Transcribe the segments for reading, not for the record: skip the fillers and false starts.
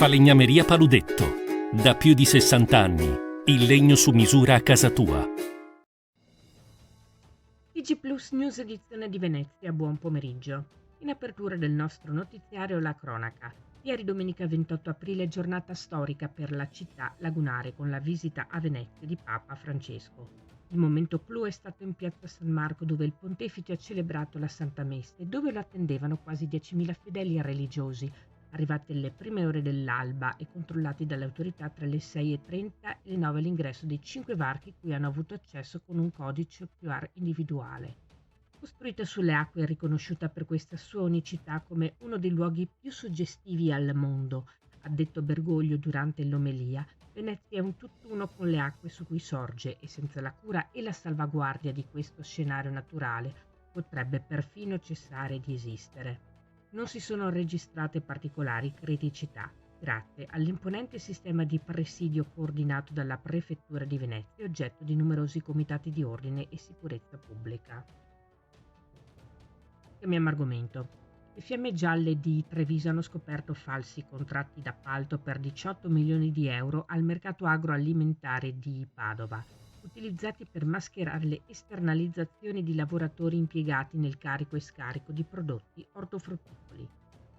Falegnameria Paludetto. Da più di 60 anni. Il legno su misura a casa tua. TG Plus News edizione di Venezia, buon pomeriggio. In apertura del nostro notiziario la cronaca. Ieri domenica 28 aprile giornata storica per la città lagunare con la visita a Venezia di Papa Francesco. Il momento clou è stato in piazza San Marco dove il pontefice ha celebrato la Santa Messe e dove lo attendevano quasi 10.000 fedeli e religiosi, arrivati alle prime ore dell'alba e controllati dalle autorità tra le 6:30 e le 9 all'ingresso dei 5 varchi cui hanno avuto accesso con un codice QR individuale. Costruita sulle acque e riconosciuta per questa sua unicità come uno dei luoghi più suggestivi al mondo, ha detto Bergoglio durante l'omelia, Venezia è un tutt'uno con le acque su cui sorge e senza la cura e la salvaguardia di questo scenario naturale potrebbe perfino cessare di esistere. Non si sono registrate particolari criticità, grazie all'imponente sistema di presidio coordinato dalla Prefettura di Venezia, oggetto di numerosi comitati di ordine e sicurezza pubblica. Cambiamo argomento. Le Fiamme Gialle di Treviso hanno scoperto falsi contratti d'appalto per 18 milioni di euro al mercato agroalimentare di Padova, utilizzati per mascherare le esternalizzazioni di lavoratori impiegati nel carico e scarico di prodotti ortofrutticoli.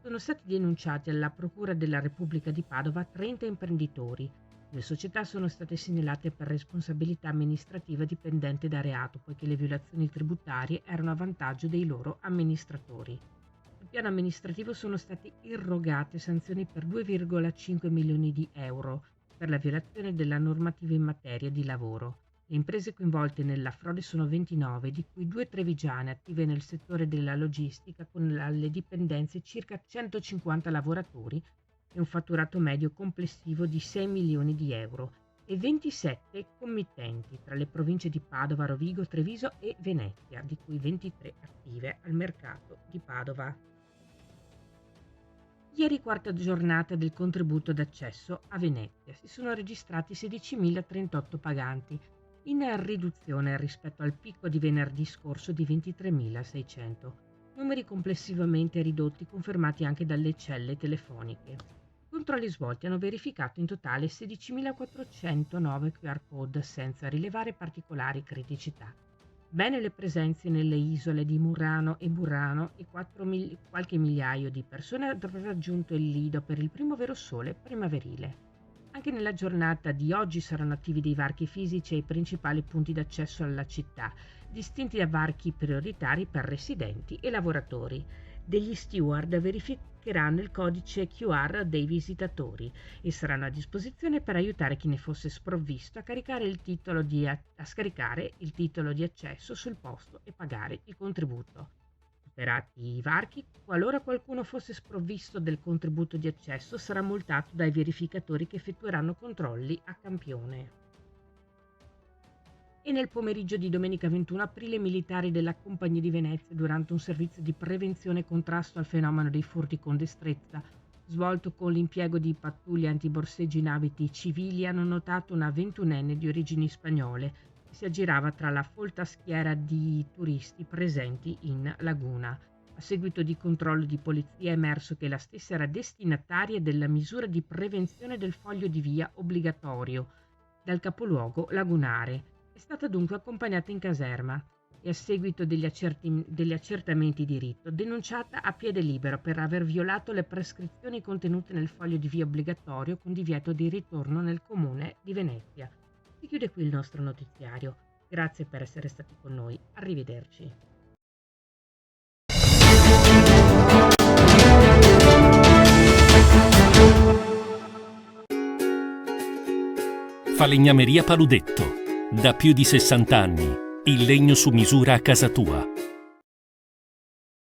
Sono stati denunciati alla Procura della Repubblica di Padova 30 imprenditori. Le società sono state segnalate per responsabilità amministrativa dipendente da reato, poiché le violazioni tributarie erano a vantaggio dei loro amministratori. Sul piano amministrativo sono state irrogate sanzioni per 2,5 milioni di euro per la violazione della normativa in materia di lavoro. Le imprese coinvolte nella frode sono 29, di cui 2 trevigiane attive nel settore della logistica con alle dipendenze circa 150 lavoratori e un fatturato medio complessivo di 6 milioni di euro e 27 committenti tra le province di Padova, Rovigo, Treviso e Venezia, di cui 23 attive al mercato di Padova. Ieri quarta giornata del contributo d'accesso a Venezia. Si sono registrati 16.038 paganti, in riduzione rispetto al picco di venerdì scorso di 23.600, numeri complessivamente ridotti confermati anche dalle celle telefoniche. I controlli svolti hanno verificato in totale 16.409 QR code senza rilevare particolari criticità. Bene le presenze nelle isole di Murano e Burano e qualche migliaio di persone hanno raggiunto il lido per il primo vero sole primaverile. Anche nella giornata di oggi saranno attivi dei varchi fisici ai principali punti d'accesso alla città, distinti da varchi prioritari per residenti e lavoratori. Degli steward verificheranno il codice QR dei visitatori e saranno a disposizione per aiutare chi ne fosse sprovvisto a scaricare il titolo di accesso sul posto e pagare il contributo. Superati i varchi, qualora qualcuno fosse sprovvisto del contributo di accesso, sarà multato dai verificatori che effettueranno controlli a campione. E nel pomeriggio di domenica 21 aprile i militari della Compagnia di Venezia, durante un servizio di prevenzione e contrasto al fenomeno dei furti con destrezza, svolto con l'impiego di pattuglie antiborseggi in abiti civili, hanno notato una 21enne di origini spagnole che si aggirava tra la folta schiera di turisti presenti in laguna. A seguito di controllo di polizia è emerso che la stessa era destinataria della misura di prevenzione del foglio di via obbligatorio dal capoluogo lagunare. È stata dunque accompagnata in caserma e a seguito degli accertamenti di rito denunciata a piede libero per aver violato le prescrizioni contenute nel foglio di via obbligatorio con divieto di ritorno nel comune di Venezia. Si chiude qui il nostro notiziario. Grazie per essere stati con noi. Arrivederci. Falegnameria Paludetto. Da più di 60 anni. Il legno su misura a casa tua.